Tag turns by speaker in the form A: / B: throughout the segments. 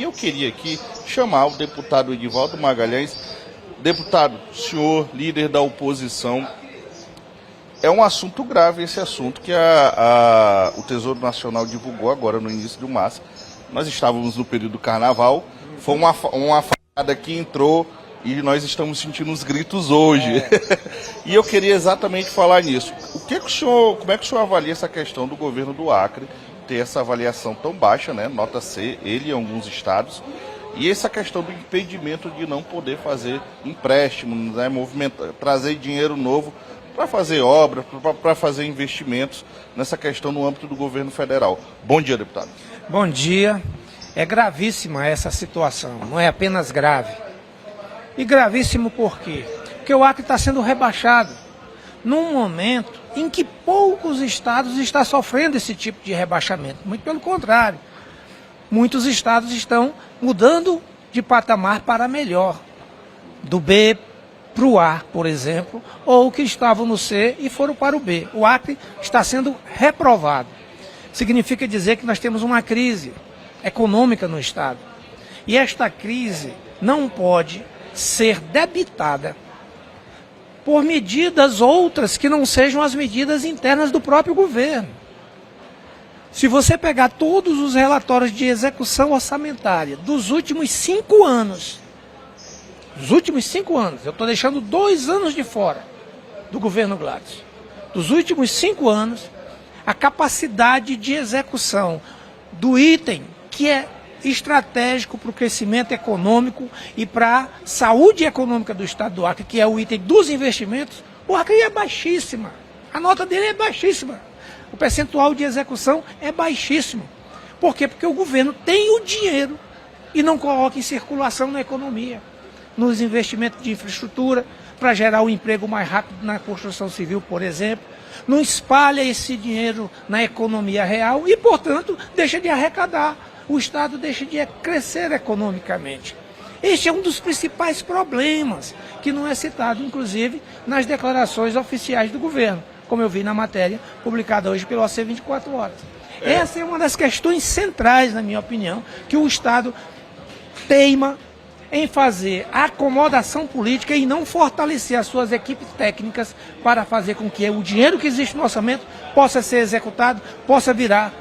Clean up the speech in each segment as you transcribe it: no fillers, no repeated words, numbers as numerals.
A: eu queria aqui chamar o deputado Edivaldo Magalhães. Deputado, senhor líder da oposição, é um assunto grave esse assunto que o Tesouro Nacional divulgou agora no início de março. Nós estávamos no período do carnaval, foi uma facada que entrou e nós estamos sentindo os gritos hoje. E eu queria exatamente falar nisso. Como é que o senhor avalia essa questão do governo do Acre ter essa avaliação tão baixa, né? Nota C, ele em alguns estados, e essa questão do impedimento de não poder fazer empréstimos, né? Trazer dinheiro novo para fazer obras, para fazer investimentos nessa questão no âmbito do governo federal. Bom dia, deputado.
B: Bom dia. É gravíssima essa situação, não é apenas grave. E gravíssimo por quê? Porque o Acre está sendo rebaixado num momento em que poucos estados estão sofrendo esse tipo de rebaixamento. Muito pelo contrário. Muitos estados estão mudando de patamar para melhor. Do B para o A, por exemplo, ou que estavam no C e foram para o B. O Acre está sendo reprovado. Significa dizer que nós temos uma crise econômica no estado. E esta crise não pode ser debitada por medidas outras que não sejam as medidas internas do próprio governo. Se você pegar todos os relatórios de execução orçamentária dos últimos 5 anos, eu estou deixando 2 anos de fora do governo Gladys, dos últimos 5 anos, a capacidade de execução do item que é estratégico para o crescimento econômico e para a saúde econômica do estado do Acre, que é o item dos investimentos, o Acre é baixíssima. A nota dele é baixíssima. O percentual de execução é baixíssimo. Por quê? Porque o governo tem o dinheiro e não coloca em circulação na economia, nos investimentos de infraestrutura, para gerar o emprego mais rápido na construção civil, por exemplo. Não espalha esse dinheiro na economia real e, portanto, deixa de arrecadar. O Estado deixa de crescer economicamente. Este é um dos principais problemas, que não é citado, inclusive, nas declarações oficiais do governo, como eu vi na matéria publicada hoje pelo OC 24 Horas. Essa é uma das questões centrais, na minha opinião, que o Estado teima em fazer acomodação política e não fortalecer as suas equipes técnicas para fazer com que o dinheiro que existe no orçamento possa ser executado, possa virar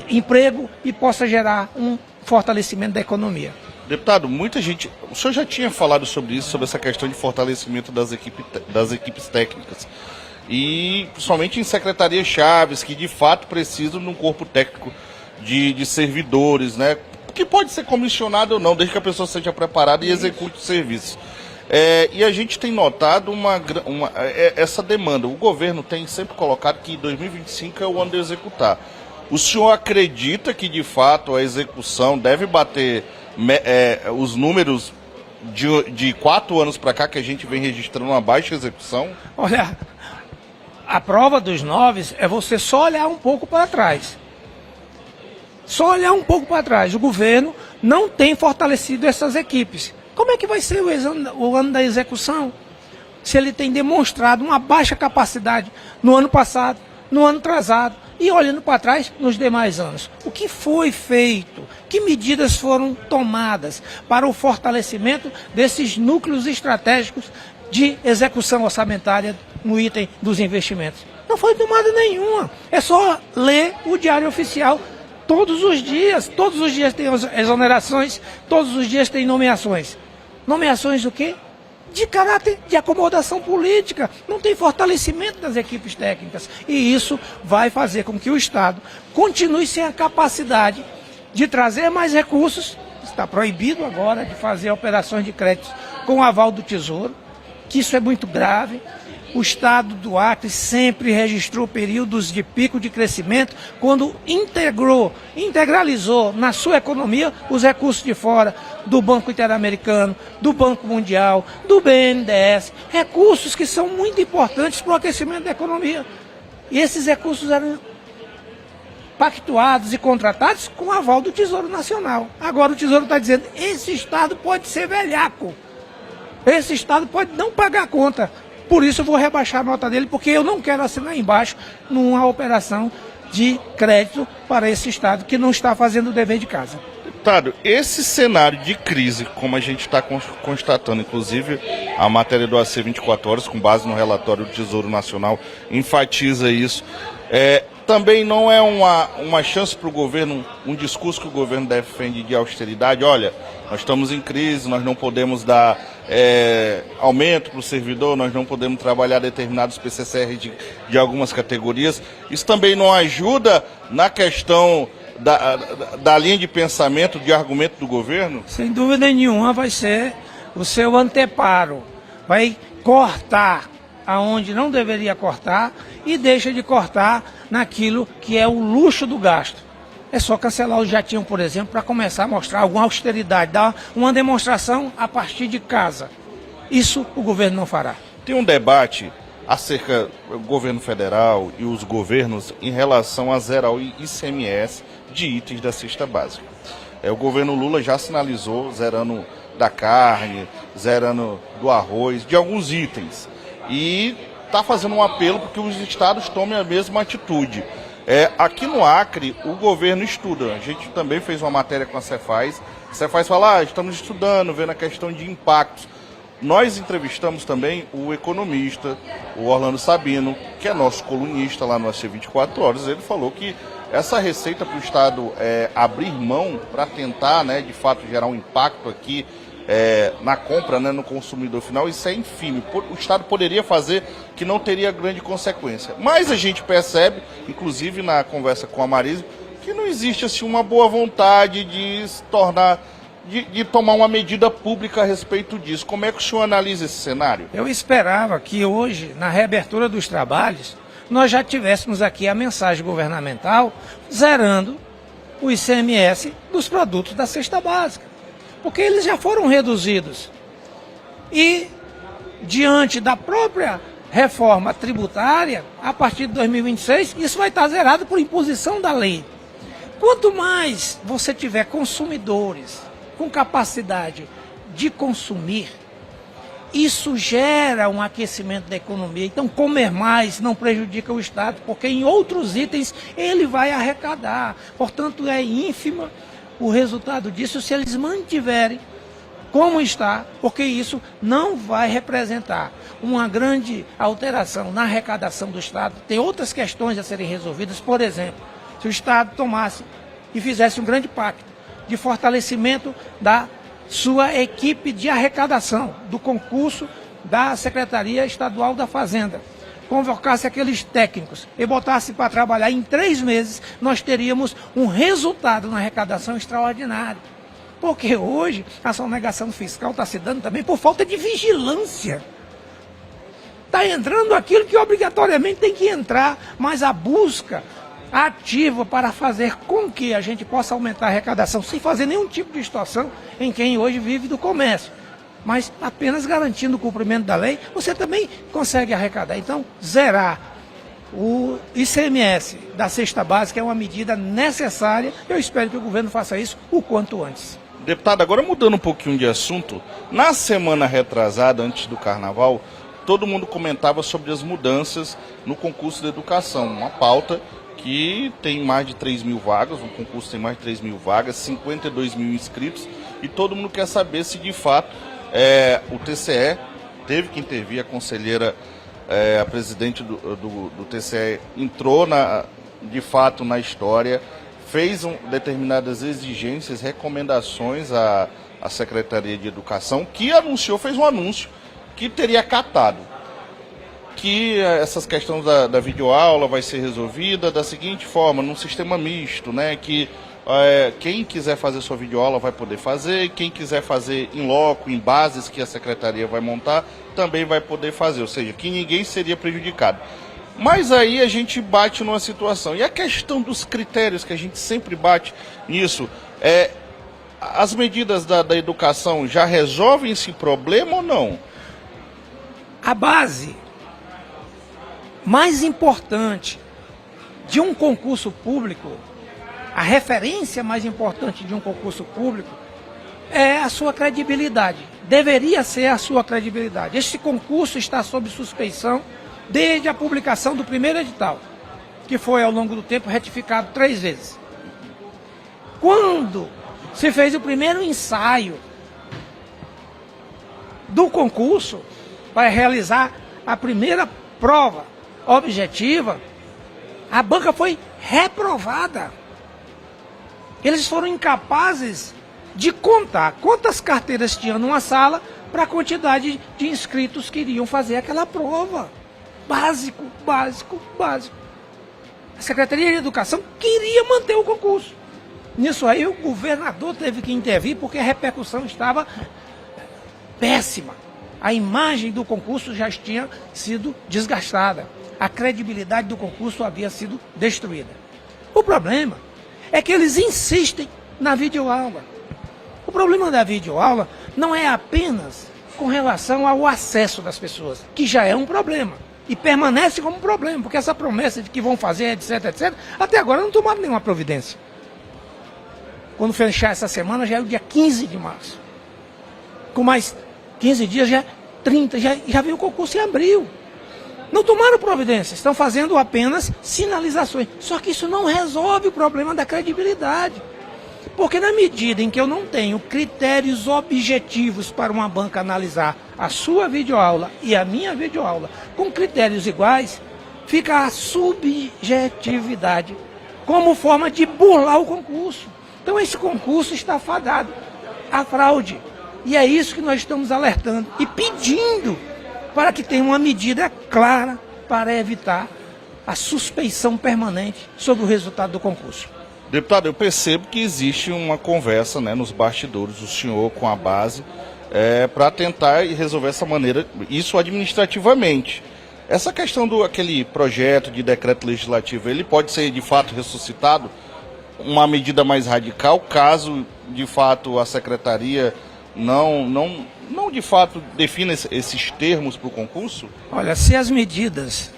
B: emprego e possa gerar um fortalecimento da economia.
A: Deputado, muita gente... O senhor já tinha falado sobre isso, sobre essa questão de fortalecimento das equipes técnicas. E principalmente em secretarias-chaves, que de fato precisam de um corpo técnico de servidores, né? Que pode ser comissionado ou não, desde que a pessoa seja preparada e execute o serviço. E a gente tem notado essa demanda. O governo tem sempre colocado que 2025 é o ano de executar. O senhor acredita que, de fato, a execução deve bater os números de 4 anos para cá, que a gente vem registrando uma baixa execução?
B: Olha, a prova dos 9 é você só olhar um pouco para trás. Só olhar um pouco para trás. O governo não tem fortalecido essas equipes. Como é que vai ser o ano da execução? Se ele tem demonstrado uma baixa capacidade no ano passado, no ano atrasado, e olhando para trás nos demais anos. O que foi feito? Que medidas foram tomadas para o fortalecimento desses núcleos estratégicos de execução orçamentária no item dos investimentos? Não foi tomada nenhuma. É só ler o Diário Oficial todos os dias. Todos os dias tem exonerações, todos os dias tem nomeações. Nomeações do quê? De caráter de acomodação política, não tem fortalecimento das equipes técnicas. E isso vai fazer com que o Estado continue sem a capacidade de trazer mais recursos. Está proibido agora de fazer operações de crédito com o aval do Tesouro, que isso é muito grave. O Estado do Acre sempre registrou períodos de pico de crescimento quando integralizou na sua economia os recursos de fora, do Banco Interamericano, do Banco Mundial, do BNDES, recursos que são muito importantes para o aquecimento da economia. E esses recursos eram pactuados e contratados com o aval do Tesouro Nacional. Agora o Tesouro está dizendo, esse Estado pode ser velhaco, esse Estado pode não pagar a conta. Por isso eu vou rebaixar a nota dele, porque eu não quero assinar embaixo numa operação de crédito para esse Estado que não está fazendo o dever de casa.
A: Deputado, esse cenário de crise, como a gente está constatando, inclusive a matéria do AC 24 Horas, com base no relatório do Tesouro Nacional, enfatiza isso, também não é uma chance para o governo, um discurso que o governo defende de austeridade? Olha, nós estamos em crise, nós não podemos dar aumento para o servidor, nós não podemos trabalhar determinados PCCR de algumas categorias. Isso também não ajuda na questão da linha de pensamento, de argumento do governo?
B: Sem dúvida nenhuma vai ser o seu anteparo. Vai cortar aonde não deveria cortar e deixa de cortar naquilo que é o luxo do gasto. É só cancelar o jatinho, por exemplo, para começar a mostrar alguma austeridade, dar uma demonstração a partir de casa. Isso o governo não fará.
A: Tem um debate acerca do governo federal e os governos em relação a zerar o ICMS de itens da cesta básica. O governo Lula já sinalizou zerando da carne, zerando do arroz, de alguns itens. E está fazendo um apelo para que os estados tomem a mesma atitude. Aqui no Acre, o governo estuda. A gente também fez uma matéria com a Cefaz. A Cefaz fala, estamos estudando, vendo a questão de impactos. Nós entrevistamos também o economista, o Orlando Sabino, que é nosso colunista lá no AC 24 Horas. Ele falou que essa receita para o Estado abrir mão para tentar, de fato, gerar um impacto aqui na compra, no consumidor final, isso é infime. O Estado poderia fazer que não teria grande consequência. Mas a gente percebe, inclusive na conversa com a Marisa, que não existe assim, uma boa vontade de se tornar, de tomar uma medida pública a respeito disso. Como é que o senhor analisa esse cenário?
B: Eu esperava que hoje, na reabertura dos trabalhos, nós já tivéssemos aqui a mensagem governamental zerando o ICMS dos produtos da cesta básica. Porque eles já foram reduzidos. E, diante da própria reforma tributária, a partir de 2026, isso vai estar zerado por imposição da lei. Quanto mais você tiver consumidores com capacidade de consumir, isso gera um aquecimento da economia. Então, comer mais não prejudica o Estado, porque em outros itens ele vai arrecadar. Portanto, é ínfima o resultado disso se eles mantiverem como está, porque isso não vai representar uma grande alteração na arrecadação do Estado. Tem outras questões a serem resolvidas. Por exemplo, se o Estado tomasse e fizesse um grande pacto de fortalecimento da sua equipe de arrecadação, do concurso da Secretaria Estadual da Fazenda, convocasse aqueles técnicos e botasse para trabalhar em 3 meses, nós teríamos um resultado na arrecadação extraordinário. Porque hoje a sonegação fiscal está se dando também por falta de vigilância. Está entrando aquilo que obrigatoriamente tem que entrar, mas a busca ativa para fazer com que a gente possa aumentar a arrecadação sem fazer nenhum tipo de distorção em quem hoje vive do comércio. Mas apenas garantindo o cumprimento da lei, você também consegue arrecadar. Então, zerar o ICMS da cesta básica é uma medida necessária. Eu espero que o governo faça isso o quanto antes.
A: Deputado, agora mudando um pouquinho de assunto, na semana retrasada, antes do Carnaval, todo mundo comentava sobre as mudanças no concurso de educação, uma pauta que tem mais de 3 mil vagas, o concurso tem mais de 3 mil vagas, 52 mil inscritos, e todo mundo quer saber se de fato o TCE teve que intervir, a conselheira, a presidente do TCE entrou de fato na história, fez determinadas exigências, recomendações à Secretaria de Educação, que fez um anúncio que teria acatado, que essas questões da videoaula vai ser resolvida da seguinte forma, num sistema misto, que quem quiser fazer sua videoaula vai poder fazer, quem quiser fazer em loco, em bases que a secretaria vai montar, também vai poder fazer, ou seja, que ninguém seria prejudicado. Mas aí a gente bate numa situação, e a questão dos critérios, que a gente sempre bate nisso, as medidas da educação já resolvem esse problema ou não?
B: A base mais importante de um concurso público, a referência mais importante de um concurso público é a sua credibilidade. Deveria ser a sua credibilidade. Este concurso está sob suspeição desde a publicação do primeiro edital, que foi ao longo do tempo retificado 3 vezes. Quando se fez o primeiro ensaio do concurso para realizar a primeira prova objetiva, a banca foi reprovada. Eles foram incapazes de contar quantas carteiras tinham numa sala para a quantidade de inscritos que iriam fazer aquela prova. Básico, básico, básico. A Secretaria de Educação queria manter o concurso. Nisso aí o governador teve que intervir porque a repercussão estava péssima. A imagem do concurso já tinha sido desgastada. A credibilidade do concurso havia sido destruída. O problema é que eles insistem na videoaula. O problema da videoaula não é apenas com relação ao acesso das pessoas, que já é um problema. E permanece como um problema, porque essa promessa de que vão fazer, etc, etc, até agora não tomaram nenhuma providência. Quando fechar essa semana, já é o dia 15 de março. Com mais 15 dias, já 30, já veio o concurso em abril. Não tomaram providência, estão fazendo apenas sinalizações. Só que isso não resolve o problema da credibilidade. Porque na medida em que eu não tenho critérios objetivos para uma banca analisar a sua videoaula e a minha videoaula com critérios iguais, fica a subjetividade como forma de burlar o concurso. Então esse concurso está fadado à fraude. E é isso que nós estamos alertando e pedindo para que tenha uma medida clara para evitar a suspeição permanente sobre o resultado do concurso.
A: Deputado, eu percebo que existe uma conversa, né, nos bastidores do senhor com a base para tentar resolver essa maneira, isso administrativamente. Essa questão do aquele projeto de decreto legislativo, ele pode ser de fato ressuscitado? Uma medida mais radical, caso de fato a secretaria não de fato defina esses termos para o concurso?
B: Olha, se as medidas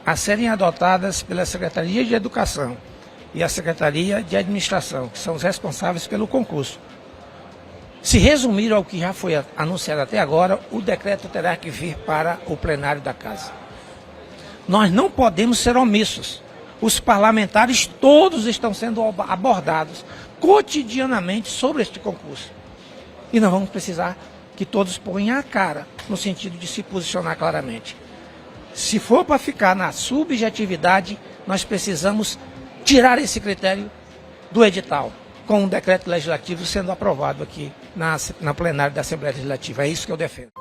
B: a serem adotadas pela Secretaria de Educação e a Secretaria de Administração, que são os responsáveis pelo concurso, se resumir ao que já foi anunciado até agora, o decreto terá que vir para o plenário da Casa. Nós não podemos ser omissos. Os parlamentares todos estão sendo abordados cotidianamente sobre este concurso. E nós vamos precisar que todos ponham a cara no sentido de se posicionar claramente. Se for para ficar na subjetividade, nós precisamos tirar esse critério do edital, com um decreto legislativo sendo aprovado aqui na plenária da Assembleia Legislativa. É isso que eu defendo.